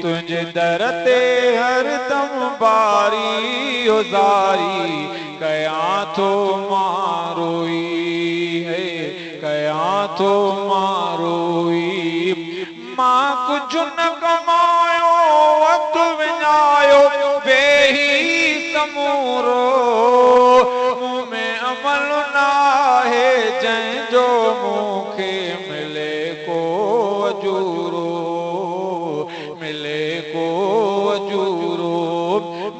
तुझे दर ते हरदम बारी उजारी कया थो मारोई है कया थो मारोई मां कुछ न कमायो वक्त विञायो वेही समूरो मुंह में अमल नाहे जंहिंजो मूंखे मिले को अजूरो मिले को अजूरो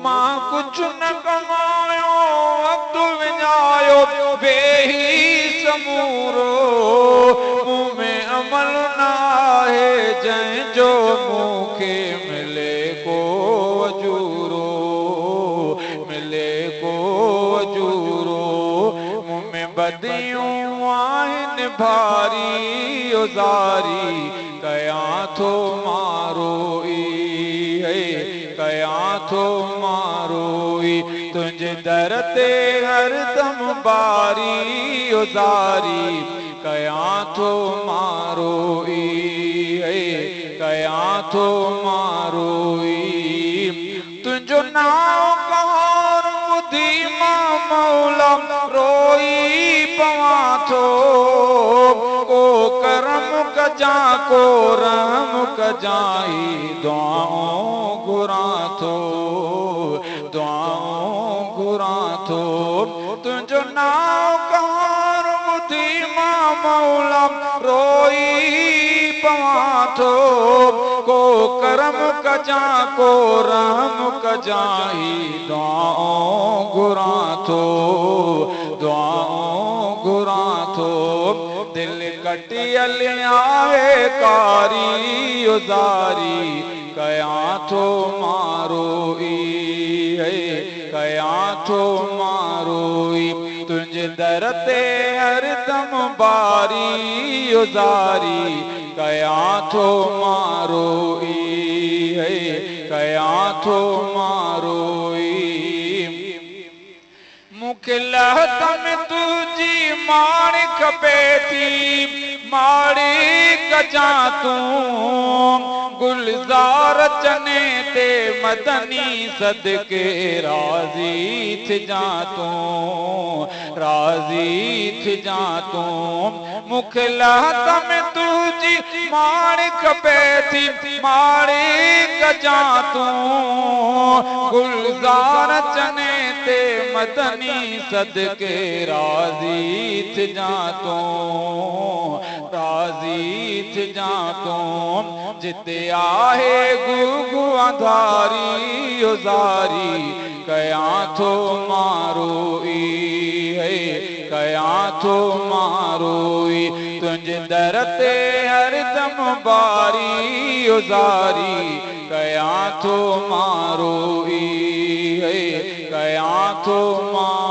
मां कुछ न कमायो वक्त विञायो वेही समूरो मुंह में अमल नाहे जंहिंजो मूंखे मिले को अजूरो मिले को अजूरो मुंह में बदियूं आहिनि भारी उज़ारी कया थो मारोई है कया थो मारोई तुझे दर ते हरदम बारी उज़ारी कया थो मारोई है कया थो मारोई तुझो नाव कहार ॿुधी मां मौला रोई पवां थो को करम कजां को रहम कजाई दुआऊं घुरां थो दुआऊं घुरां थो तुझो नाव कहार ॿुधी मां मौला रोई पवां थो को करम कजां को रहम कजाई दुआऊं घुरां थो दुआऊं घुरां थो दिल कटियल आहे कारी उज़ारी कया थो मारोई है कया थो मारोई तुझे दर ते हरदम बारी उज़ारी कया थो मारोई है कया थो मारोई मूंखे लहत में तुझी माण खपे थी माड़ी कजां तूं गुलज़ार चने ते मदनी सदके राज़ी थिजां तूं राज़ी थिजां तूं मूंखे लहत में तुझी माण खपे थी माड़ी कजां तूं गुलज़ार चने ते मदनी सदके राज़ी थिजां तूं राज़ी थिजां तूं जिते आहे गुगु अंधारी उज़ारी कया थो मारोई है कया थो मारोई तुझे दर ते हरदम बारी उज़ारी कया थो मारोई है कया थो मारोई